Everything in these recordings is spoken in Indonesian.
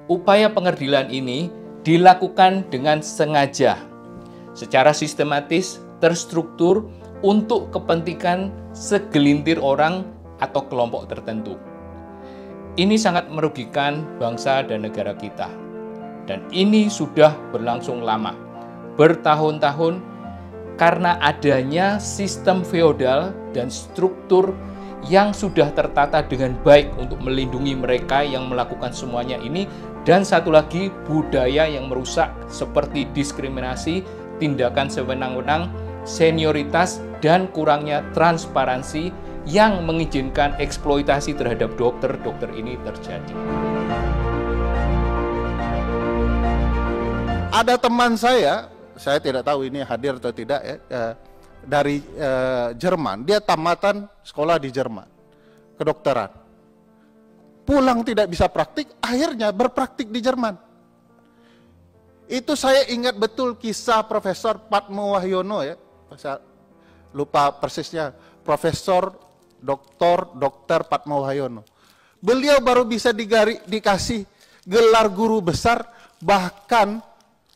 Upaya pengerdilan ini dilakukan dengan sengaja, secara sistematis, terstruktur untuk kepentingan segelintir orang atau kelompok tertentu. Ini sangat merugikan bangsa dan negara kita. Dan ini sudah berlangsung lama, bertahun-tahun, karena adanya sistem feodal dan struktur yang sudah tertata dengan baik untuk melindungi mereka yang melakukan semuanya ini. Dan satu lagi, budaya yang merusak seperti diskriminasi, tindakan sewenang-wenang, senioritas, dan kurangnya transparansi yang mengizinkan eksploitasi terhadap dokter-dokter ini terjadi. Ada teman saya tidak tahu ini hadir atau tidak ya, dari Jerman. Dia tamatan sekolah di Jerman, kedokteran. Pulang tidak bisa praktik, akhirnya berpraktik di Jerman. Itu saya ingat betul kisah Profesor Patmo Wahyono ya, saya lupa persisnya, Profesor Dr. Patmo Wahyono. Beliau baru bisa dikasih gelar guru besar, bahkan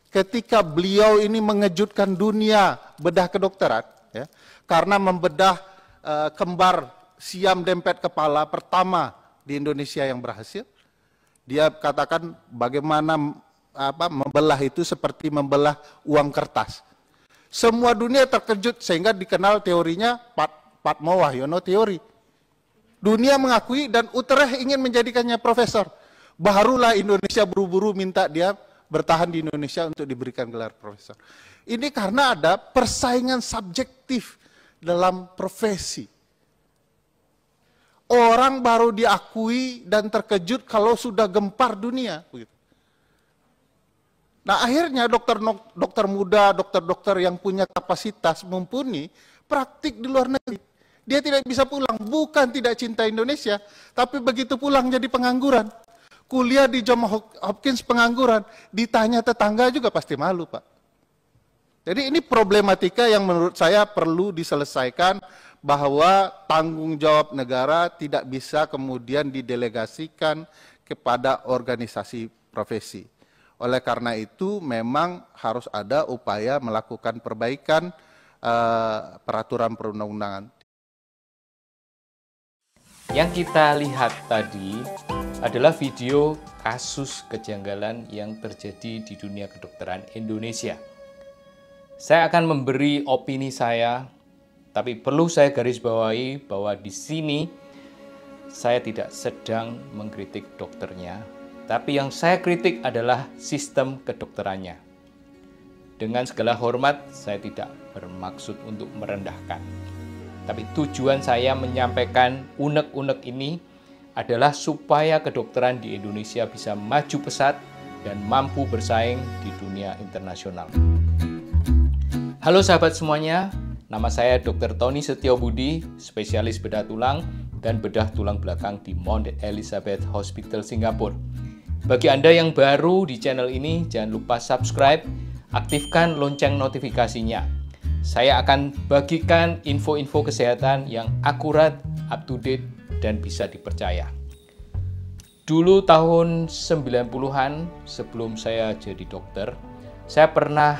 ketika beliau ini mengejutkan dunia bedah kedokteran, ya, karena membedah kembar siam dempet kepala pertama di Indonesia yang berhasil. Dia katakan bagaimana membelah itu seperti membelah uang kertas. Semua dunia terkejut sehingga dikenal teorinya Patmo Wahyono teori. Dunia mengakui dan Utrecht ingin menjadikannya profesor. Barulah Indonesia buru-buru minta dia bertahan di Indonesia untuk diberikan gelar profesor. Ini karena ada persaingan subjektif dalam profesi. Orang baru diakui dan terkejut kalau sudah gempar dunia. Nah akhirnya dokter muda, dokter-dokter yang punya kapasitas mumpuni, praktik di luar negeri. Dia tidak bisa pulang, bukan tidak cinta Indonesia, tapi begitu pulang jadi pengangguran. Kuliah di Johns Hopkins pengangguran, ditanya tetangga juga pasti malu, Pak. Jadi ini problematika yang menurut saya perlu diselesaikan, bahwa tanggung jawab negara tidak bisa kemudian didelegasikan kepada organisasi profesi. Oleh karena itu memang harus ada upaya melakukan perbaikan peraturan perundang-undangan. Yang kita lihat tadi adalah video kasus kejanggalan yang terjadi di dunia kedokteran Indonesia. Saya akan memberi opini saya, tapi perlu saya garis bawahi bahwa di sini saya tidak sedang mengkritik dokternya, tapi yang saya kritik adalah sistem kedokterannya. Dengan segala hormat, saya tidak bermaksud untuk merendahkan. Tapi tujuan saya menyampaikan unek-unek ini adalah supaya kedokteran di Indonesia bisa maju pesat dan mampu bersaing di dunia internasional. Halo sahabat semuanya, nama saya Dr. Tony Setiobudi, spesialis bedah tulang dan bedah tulang belakang di Mount Elizabeth Hospital Singapura. Bagi Anda yang baru di channel ini, jangan lupa subscribe, aktifkan lonceng notifikasinya. Saya akan bagikan info-info kesehatan yang akurat, up-to-date, dan bisa dipercaya. Dulu tahun 90-an, sebelum saya jadi dokter, saya pernah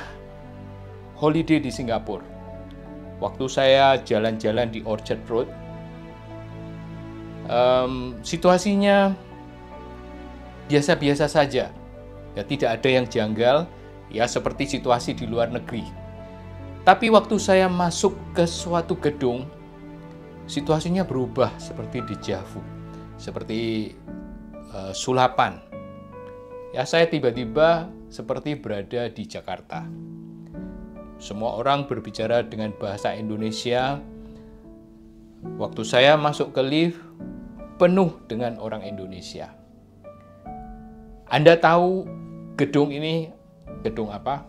holiday di Singapura. Waktu saya jalan-jalan di Orchard Road, situasinya biasa-biasa saja. Ya, tidak ada yang janggal, ya seperti situasi di luar negeri. Tapi waktu saya masuk ke suatu gedung, situasinya berubah seperti deja vu, seperti sulapan. Ya, saya tiba-tiba seperti berada di Jakarta. Semua orang berbicara dengan bahasa Indonesia. Waktu saya masuk ke lift, penuh dengan orang Indonesia. Anda tahu gedung ini gedung apa?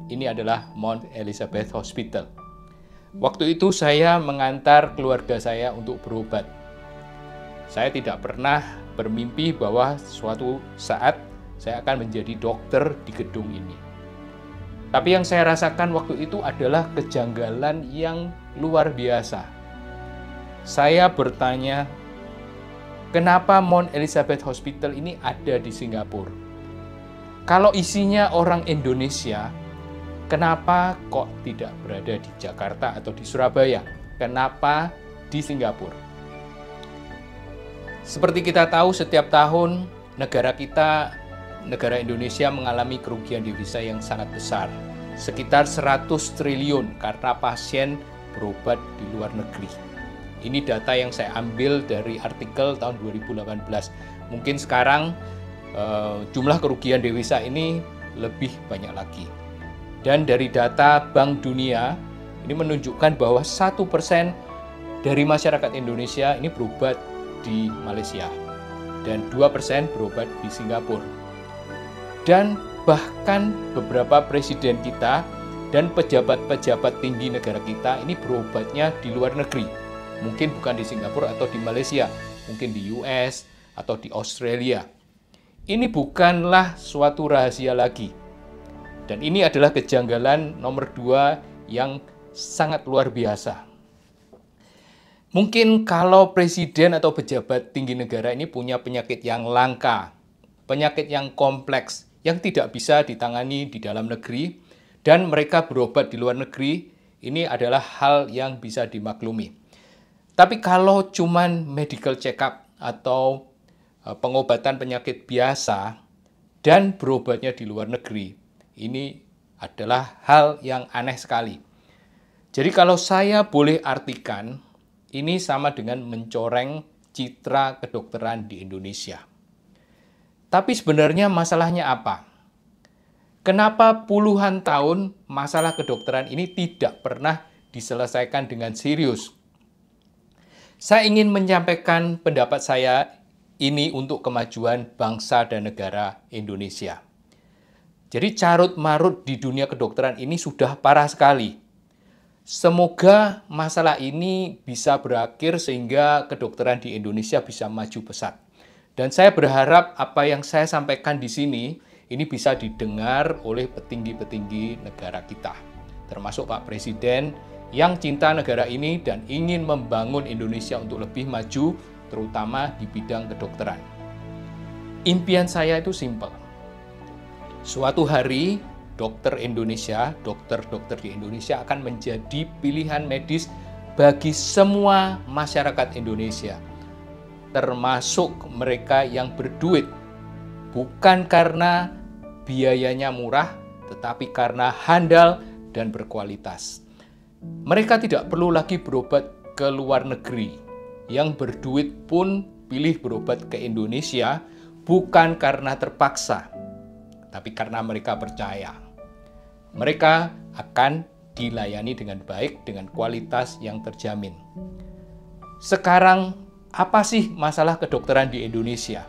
Ini adalah Mount Elizabeth Hospital. Waktu itu saya mengantar keluarga saya untuk berobat. Saya tidak pernah bermimpi bahwa suatu saat saya akan menjadi dokter di gedung ini. Tapi yang saya rasakan waktu itu adalah kejanggalan yang luar biasa. Saya bertanya, Kenapa Mount Elizabeth Hospital ini ada di Singapura? Kalau isinya orang Indonesia, kenapa kok tidak berada di Jakarta atau di Surabaya? Kenapa di Singapura? Seperti kita tahu, setiap tahun negara Indonesia mengalami kerugian devisa yang sangat besar, sekitar 100 triliun karena pasien berobat di luar negeri. Ini data yang saya ambil dari artikel tahun 2018. Mungkin sekarang jumlah kerugian devisa ini lebih banyak lagi. Dan dari data Bank Dunia, ini menunjukkan bahwa 1% dari masyarakat Indonesia ini berobat di Malaysia. Dan 2% berobat di Singapura. Dan bahkan beberapa presiden kita dan pejabat-pejabat tinggi negara kita ini berobatnya di luar negeri. Mungkin bukan di Singapura atau di Malaysia, mungkin di US atau di Australia. Ini bukanlah suatu rahasia lagi. Dan ini adalah kejanggalan nomor 2 yang sangat luar biasa. Mungkin kalau presiden atau pejabat tinggi negara ini punya penyakit yang langka, penyakit yang kompleks, yang tidak bisa ditangani di dalam negeri, dan mereka berobat di luar negeri, ini adalah hal yang bisa dimaklumi. Tapi kalau cuman medical check-up atau pengobatan penyakit biasa dan berobatnya di luar negeri, ini adalah hal yang aneh sekali. Jadi kalau saya boleh artikan, ini sama dengan mencoreng citra kedokteran di Indonesia. Tapi sebenarnya masalahnya apa? Kenapa puluhan tahun masalah kedokteran ini tidak pernah diselesaikan dengan serius? Saya ingin menyampaikan pendapat saya ini untuk kemajuan bangsa dan negara Indonesia. Jadi carut-marut di dunia kedokteran ini sudah parah sekali. Semoga masalah ini bisa berakhir sehingga kedokteran di Indonesia bisa maju pesat. Dan saya berharap apa yang saya sampaikan di sini ini bisa didengar oleh petinggi-petinggi negara kita, termasuk Pak Presiden yang cinta negara ini dan ingin membangun Indonesia untuk lebih maju, terutama di bidang kedokteran. Impian saya itu simpel. Suatu hari, dokter di Indonesia akan menjadi pilihan medis bagi semua masyarakat Indonesia, termasuk mereka yang berduit, bukan karena biayanya murah, tetapi karena handal dan berkualitas. Mereka tidak perlu lagi berobat ke luar negeri. Yang berduit pun pilih berobat ke Indonesia, bukan karena terpaksa, tapi karena mereka percaya. Mereka akan dilayani dengan baik, dengan kualitas yang terjamin. Sekarang, apa sih masalah kedokteran di Indonesia?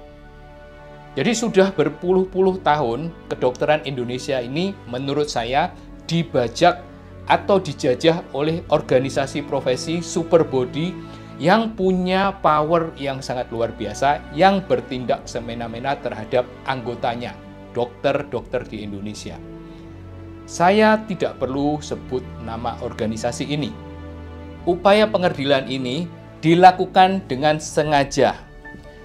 Jadi sudah berpuluh-puluh tahun, kedokteran Indonesia ini menurut saya dibajak atau dijajah oleh organisasi profesi super body yang punya power yang sangat luar biasa, yang bertindak semena-mena terhadap anggotanya, dokter-dokter di Indonesia. Saya tidak perlu sebut nama organisasi ini. Upaya pengerdilan ini dilakukan dengan sengaja,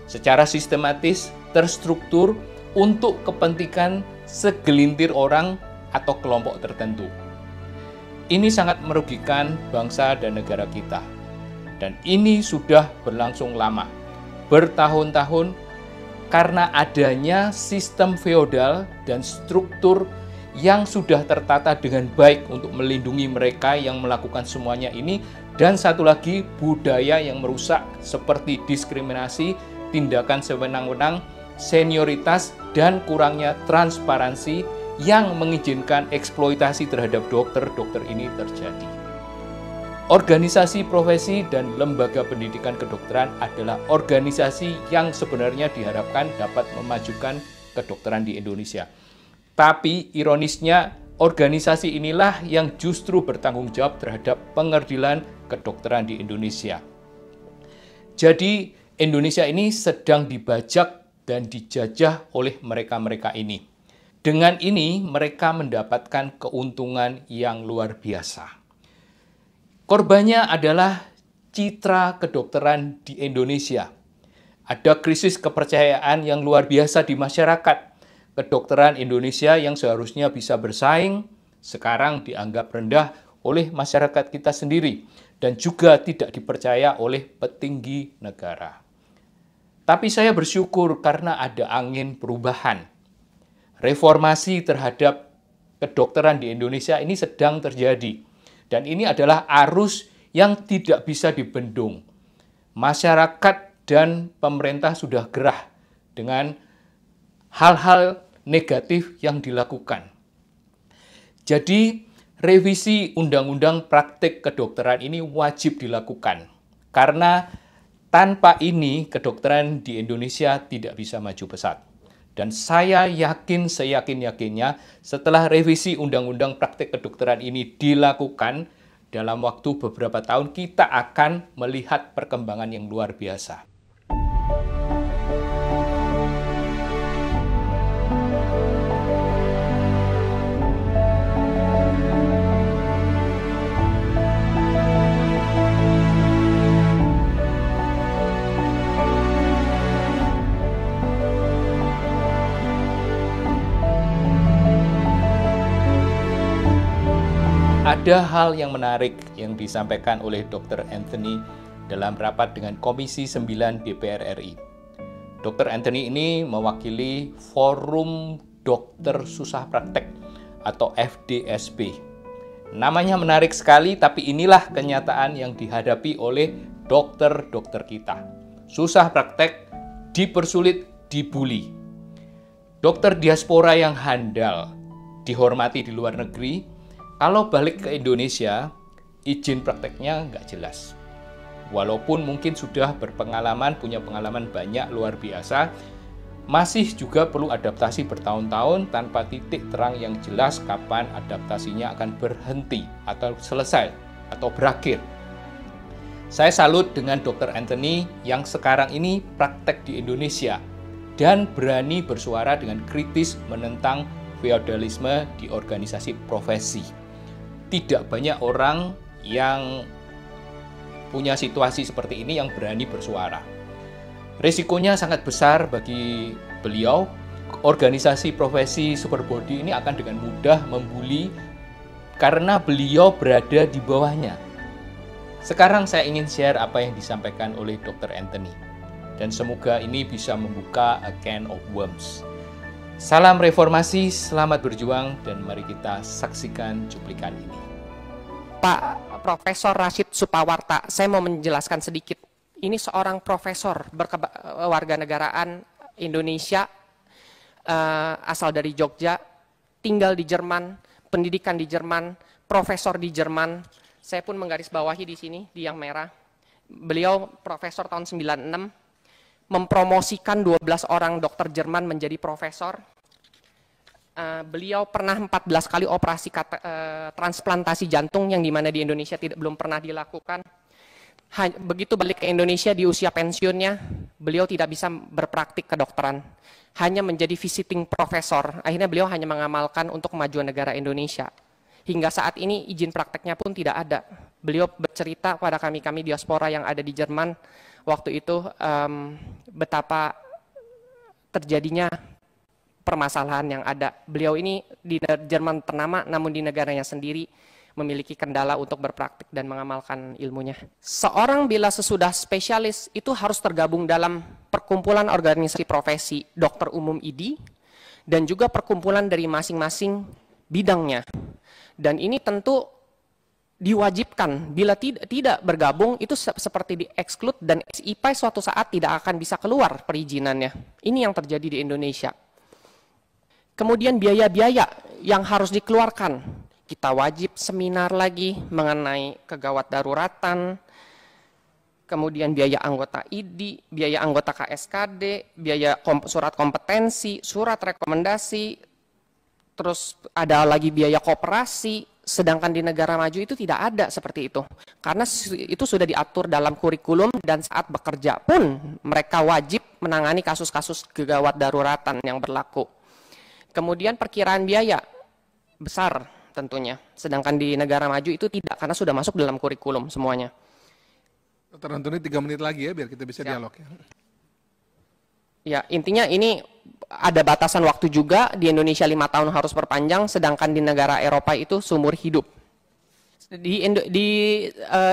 secara sistematis, terstruktur untuk kepentingan segelintir orang atau kelompok tertentu. Ini sangat merugikan bangsa dan negara kita. Dan ini sudah berlangsung lama, bertahun-tahun, karena adanya sistem feodal dan struktur yang sudah tertata dengan baik untuk melindungi mereka yang melakukan semuanya ini, dan satu lagi budaya yang merusak seperti diskriminasi, tindakan sewenang-wenang, senioritas, dan kurangnya transparansi yang mengizinkan eksploitasi terhadap dokter-dokter ini terjadi. Organisasi profesi dan lembaga pendidikan kedokteran adalah organisasi yang sebenarnya diharapkan dapat memajukan kedokteran di Indonesia. Tapi ironisnya, organisasi inilah yang justru bertanggung jawab terhadap pengerdilan kedokteran di Indonesia. Jadi, Indonesia ini sedang dibajak dan dijajah oleh mereka-mereka ini. Dengan ini, mereka mendapatkan keuntungan yang luar biasa. Korbannya adalah citra kedokteran di Indonesia. Ada krisis kepercayaan yang luar biasa di masyarakat. Kedokteran Indonesia yang seharusnya bisa bersaing, sekarang dianggap rendah oleh masyarakat kita sendiri dan juga tidak dipercaya oleh petinggi negara. Tapi saya bersyukur karena ada angin perubahan. Reformasi terhadap kedokteran di Indonesia ini sedang terjadi. Dan ini adalah arus yang tidak bisa dibendung. Masyarakat dan pemerintah sudah gerah dengan hal-hal negatif yang dilakukan. Jadi, revisi Undang-Undang Praktik Kedokteran ini wajib dilakukan. Karena tanpa ini, kedokteran di Indonesia tidak bisa maju pesat. Dan saya yakin, seyakin-yakinnya, setelah revisi Undang-Undang Praktik Kedokteran ini dilakukan, dalam waktu beberapa tahun kita akan melihat perkembangan yang luar biasa. Ada hal yang menarik yang disampaikan oleh Dr. Anthony dalam rapat dengan Komisi 9 DPR RI. Dr. Anthony ini mewakili Forum Dokter Susah Praktek atau FDSP. Namanya menarik sekali, tapi inilah kenyataan yang dihadapi oleh dokter-dokter kita. Susah praktek, dipersulit, dibully. Dokter diaspora yang handal, dihormati di luar negeri, kalau balik ke Indonesia, izin prakteknya nggak jelas. Walaupun mungkin sudah berpengalaman, punya pengalaman banyak luar biasa, masih juga perlu adaptasi bertahun-tahun tanpa titik terang yang jelas kapan adaptasinya akan berhenti atau selesai atau berakhir. Saya salut dengan Dr. Anthony yang sekarang ini praktek di Indonesia dan berani bersuara dengan kritis menentang feodalisme di organisasi profesi. Tidak banyak orang yang punya situasi seperti ini yang berani bersuara. Risikonya sangat besar bagi beliau. Organisasi profesi super body ini akan dengan mudah membuli karena beliau berada di bawahnya. Sekarang saya ingin share apa yang disampaikan oleh Dr. Anthony. Dan semoga ini bisa membuka a can of worms. Salam reformasi, selamat berjuang, dan mari kita saksikan cuplikan ini. Pak Profesor Rashid Supawarta, saya mau menjelaskan sedikit. Ini seorang profesor warganegaraan Indonesia, asal dari Jogja, tinggal di Jerman, pendidikan di Jerman, profesor di Jerman. Saya pun menggarisbawahi di sini, di yang merah. Beliau profesor tahun 96, mempromosikan 12 orang dokter Jerman menjadi profesor. Beliau pernah 14 kali operasi transplantasi jantung yang dimana di Indonesia belum pernah dilakukan. Begitu balik ke Indonesia di usia pensiunnya, beliau tidak bisa berpraktik kedokteran. Hanya menjadi visiting profesor. Akhirnya beliau hanya mengamalkan untuk kemajuan negara Indonesia. Hingga saat ini izin prakteknya pun tidak ada. Beliau bercerita pada kami-kami diaspora yang ada di Jerman, waktu itu betapa terjadinya permasalahan yang ada. Beliau ini di Jerman ternama, namun di negaranya sendiri memiliki kendala untuk berpraktik dan mengamalkan ilmunya. Seorang bila sesudah spesialis itu harus tergabung dalam perkumpulan organisasi profesi dokter umum ID dan juga perkumpulan dari masing-masing bidangnya. Dan ini tentu diwajibkan, bila tidak bergabung itu seperti di-exclude dan SIP suatu saat tidak akan bisa keluar perizinannya. Ini yang terjadi di Indonesia. Kemudian biaya-biaya yang harus dikeluarkan. Kita wajib seminar lagi mengenai kegawat daruratan, kemudian biaya anggota ID, biaya anggota KSKD, biaya surat kompetensi, surat rekomendasi, terus ada lagi biaya koperasi. Sedangkan di negara maju itu tidak ada seperti itu. Karena itu sudah diatur dalam kurikulum dan saat bekerja pun mereka wajib menangani kasus-kasus kegawat daruratan yang berlaku. Kemudian perkiraan biaya besar tentunya. Sedangkan di negara maju itu tidak karena sudah masuk dalam kurikulum semuanya. Dr. Anthony 3 menit lagi ya biar kita bisa dialog ya. Ya, intinya ini ada batasan waktu juga, di Indonesia 5 tahun harus perpanjang, sedangkan di negara Eropa itu seumur hidup. Di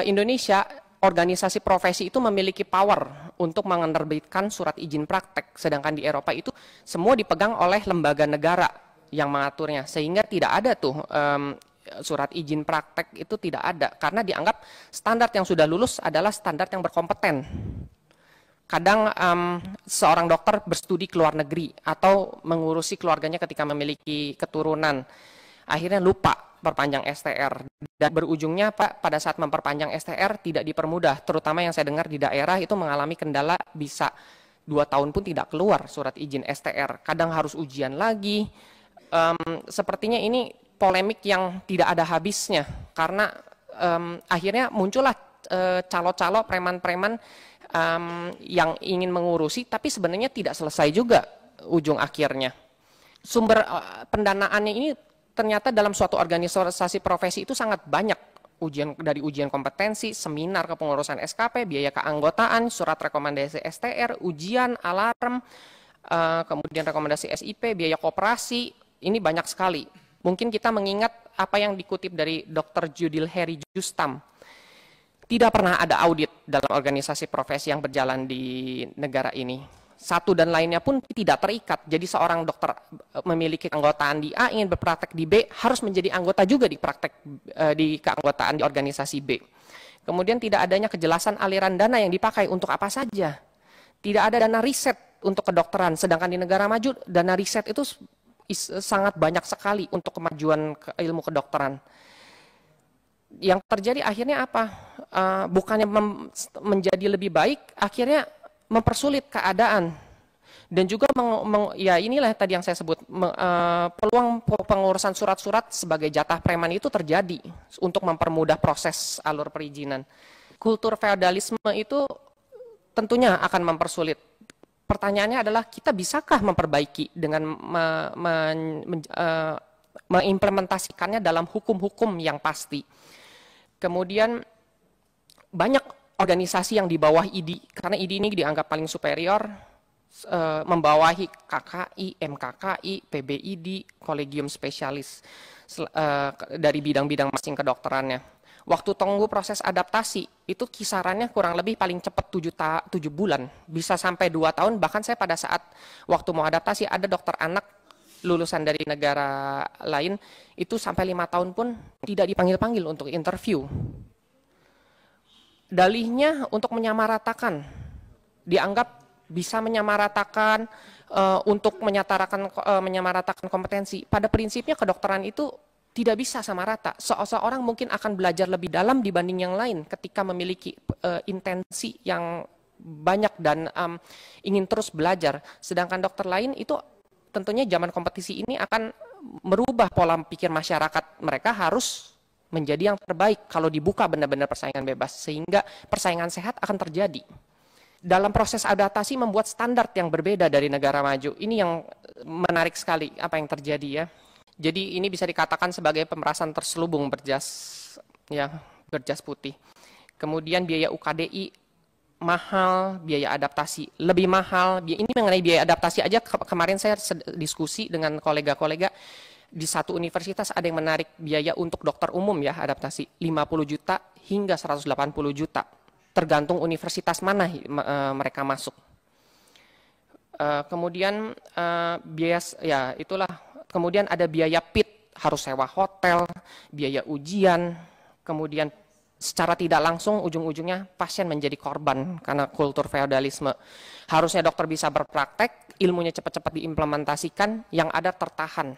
Indonesia, organisasi profesi itu memiliki power untuk menerbitkan surat izin praktek, sedangkan di Eropa itu semua dipegang oleh lembaga negara yang mengaturnya, sehingga tidak ada tuh surat izin praktek itu tidak ada, karena dianggap standar yang sudah lulus adalah standar yang berkompeten. Kadang seorang dokter berstudi ke luar negeri atau mengurusi keluarganya ketika memiliki keturunan, akhirnya lupa perpanjang STR, dan berujungnya Pak pada saat memperpanjang STR tidak dipermudah, terutama yang saya dengar di daerah itu mengalami kendala bisa 2 tahun pun tidak keluar surat izin STR, kadang harus ujian lagi. Sepertinya ini polemik yang tidak ada habisnya, karena akhirnya muncullah calo-calo preman-preman yang ingin mengurusi, tapi sebenarnya tidak selesai juga ujung akhirnya. Sumber pendanaannya ini ternyata dalam suatu organisasi profesi itu sangat banyak, dari ujian kompetensi, seminar kepengurusan SKP, biaya keanggotaan, surat rekomendasi STR, ujian, alarm, kemudian rekomendasi SIP, biaya koperasi, ini banyak sekali. Mungkin kita mengingat apa yang dikutip dari Dr. Judil Heri Justam. Tidak pernah ada audit dalam organisasi profesi yang berjalan di negara ini. Satu dan lainnya pun tidak terikat. Jadi seorang dokter memiliki keanggotaan di A, ingin berpraktek di B, harus menjadi anggota juga di keanggotaan di organisasi B. Kemudian tidak adanya kejelasan aliran dana yang dipakai untuk apa saja. Tidak ada dana riset untuk kedokteran, sedangkan di negara maju dana riset itu sangat banyak sekali untuk kemajuan ilmu kedokteran. Yang terjadi akhirnya apa? Bukannya menjadi lebih baik, akhirnya mempersulit keadaan. Dan juga ya inilah tadi yang saya sebut, peluang pengurusan surat-surat sebagai jatah preman itu terjadi untuk mempermudah proses alur perizinan. Kultur feodalisme itu tentunya akan mempersulit. Pertanyaannya adalah, kita bisakah memperbaiki dengan mengimplementasikannya dalam hukum-hukum yang pasti. Kemudian banyak organisasi yang di bawah IDI, karena IDI ini dianggap paling superior, membawahi KKI, MKKI, PBID, kolegium spesialis dari bidang-bidang masing kedokterannya. Waktu tunggu proses adaptasi itu kisarannya kurang lebih paling cepat 7 bulan, bisa sampai 2 tahun. Bahkan saya pada saat waktu mau adaptasi ada dokter anak lulusan dari negara lain itu sampai 5 tahun pun tidak dipanggil-panggil untuk interview. Dalihnya untuk menyamaratakan, dianggap bisa menyamaratakan untuk menyamaratakan kompetensi. Pada prinsipnya kedokteran itu tidak bisa sama rata. Seorang mungkin akan belajar lebih dalam dibanding yang lain ketika memiliki intensi yang banyak dan ingin terus belajar. Sedangkan dokter lain itu tentunya zaman kompetisi ini akan merubah pola pikir masyarakat. Mereka harus menjadi yang terbaik kalau dibuka benar-benar persaingan bebas, sehingga persaingan sehat akan terjadi. Dalam proses adaptasi membuat standar yang berbeda dari negara maju. Ini yang menarik sekali apa yang terjadi ya. Jadi ini bisa dikatakan sebagai pemerasan terselubung berjas putih. Kemudian biaya UKDI mahal, biaya adaptasi lebih mahal. Ini mengenai biaya adaptasi aja, kemarin saya diskusi dengan kolega-kolega di satu universitas ada yang menarik biaya untuk dokter umum ya adaptasi 50 juta hingga 180 juta. Tergantung universitas mana mereka masuk. Kemudian biaya ya itulah. Kemudian ada biaya PIT, harus sewa hotel, biaya ujian, kemudian secara tidak langsung ujung-ujungnya pasien menjadi korban karena kultur feodalisme. Harusnya dokter bisa berpraktek, ilmunya cepat-cepat diimplementasikan, yang ada tertahan.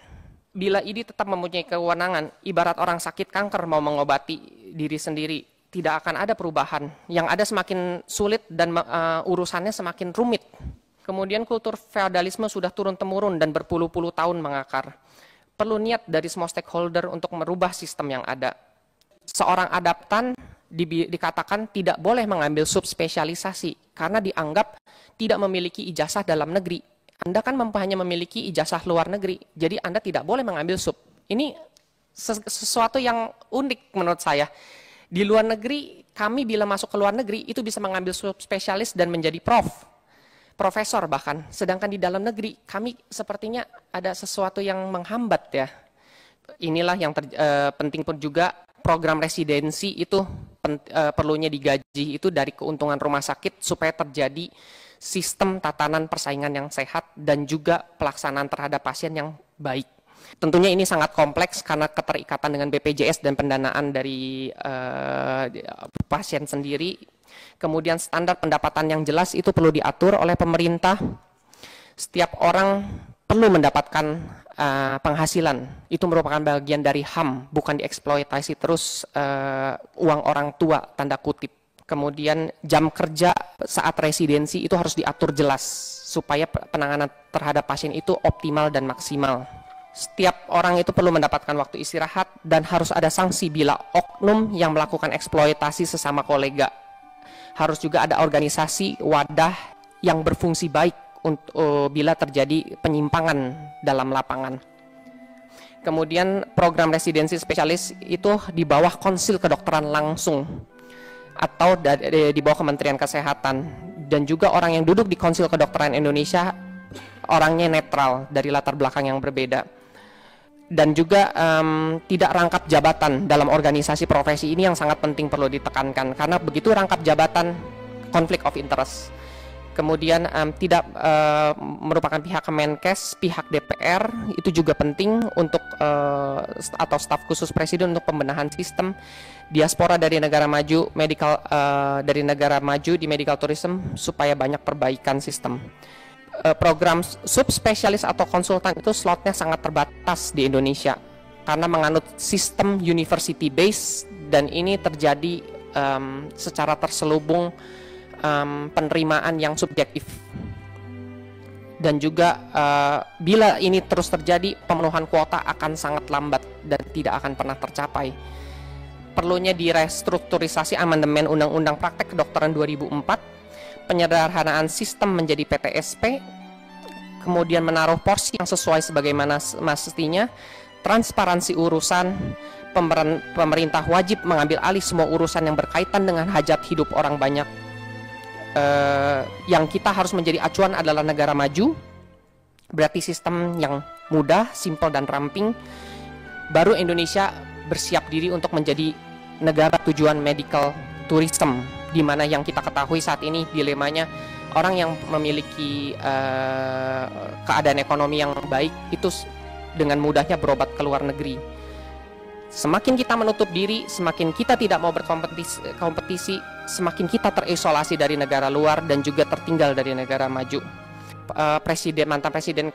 Bila IDI tetap mempunyai kewenangan, ibarat orang sakit kanker mau mengobati diri sendiri, tidak akan ada perubahan. Yang ada semakin sulit dan urusannya semakin rumit. Kemudian kultur feodalisme sudah turun-temurun dan berpuluh-puluh tahun mengakar. Perlu niat dari semua stakeholder untuk merubah sistem yang ada. Seorang adaptan dikatakan tidak boleh mengambil subspesialisasi karena dianggap tidak memiliki ijazah dalam negeri. Anda kan hanya memiliki ijazah luar negeri, jadi Anda tidak boleh mengambil sub. Ini sesuatu yang unik menurut saya. Di luar negeri, kami bila masuk ke luar negeri itu bisa mengambil subspesialis dan menjadi prof. profesor bahkan. Sedangkan di dalam negeri kami sepertinya ada sesuatu yang menghambat ya. Inilah yang penting pun juga program residensi itu perlunya digaji itu dari keuntungan rumah sakit supaya terjadi sistem tatanan persaingan yang sehat dan juga pelaksanaan terhadap pasien yang baik. Tentunya ini sangat kompleks karena keterikatan dengan BPJS dan pendanaan dari pasien sendiri. Kemudian standar pendapatan yang jelas itu perlu diatur oleh pemerintah. Setiap orang perlu mendapatkan penghasilan. Itu merupakan bagian dari HAM, bukan dieksploitasi terus uang orang tua, tanda kutip. Kemudian jam kerja saat residensi itu harus diatur jelas supaya penanganan terhadap pasien itu optimal dan maksimal. Setiap orang itu perlu mendapatkan waktu istirahat dan harus ada sanksi bila oknum yang melakukan eksploitasi sesama kolega. Harus juga ada organisasi wadah yang berfungsi baik untuk bila terjadi penyimpangan dalam lapangan. Kemudian program residensi spesialis itu di bawah konsil kedokteran langsung atau di bawah Kementerian Kesehatan, dan juga orang yang duduk di Konsil Kedokteran Indonesia orangnya netral dari latar belakang yang berbeda, dan juga tidak rangkap jabatan dalam organisasi profesi. Ini yang sangat penting perlu ditekankan karena begitu rangkap jabatan konflik of interest. Kemudian tidak merupakan pihak Kemenkes, pihak DPR itu juga penting untuk atau staf khusus presiden untuk pembenahan sistem. Diaspora dari negara maju, dari negara maju di medical tourism supaya banyak perbaikan sistem. Program subspesialis atau konsultan itu slotnya sangat terbatas di Indonesia karena menganut sistem university base, dan ini terjadi secara terselubung penerimaan yang subjektif. Dan juga bila ini terus terjadi, pemenuhan kuota akan sangat lambat dan tidak akan pernah tercapai. Perlunya direstrukturisasi amandemen Undang-Undang Praktek Kedokteran 2004, penyederhanaan sistem menjadi PTSP, kemudian menaruh porsi yang sesuai sebagaimana mestinya, transparansi urusan, pemerintah wajib mengambil alih semua urusan yang berkaitan dengan hajat hidup orang banyak. Yang kita harus menjadi acuan adalah negara maju, berarti sistem yang mudah, simpel dan ramping. Baru Indonesia bersiap diri untuk menjadi negara tujuan medical tourism, di mana yang kita ketahui saat ini dilemanya orang yang memiliki keadaan ekonomi yang baik itu dengan mudahnya berobat ke luar negeri. Semakin kita menutup diri, semakin kita tidak mau berkompetisi, semakin kita terisolasi dari negara luar dan juga tertinggal dari negara maju. Mantan presiden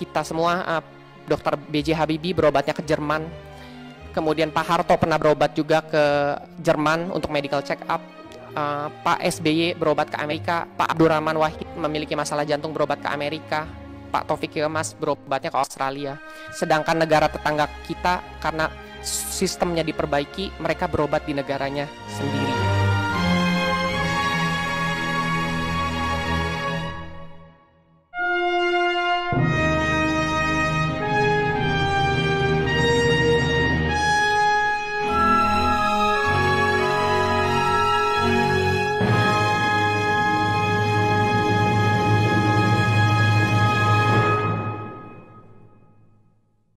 kita semua, Dr. B.J. Habibie berobatnya ke Jerman. Kemudian Pak Harto pernah berobat juga ke Jerman untuk medical check up. Pak SBY berobat ke Amerika. Pak Abdurrahman Wahid memiliki masalah jantung berobat ke Amerika. Pak Taufik Kemas berobatnya ke Australia. Sedangkan negara tetangga kita karena sistemnya diperbaiki, mereka berobat di negaranya sendiri.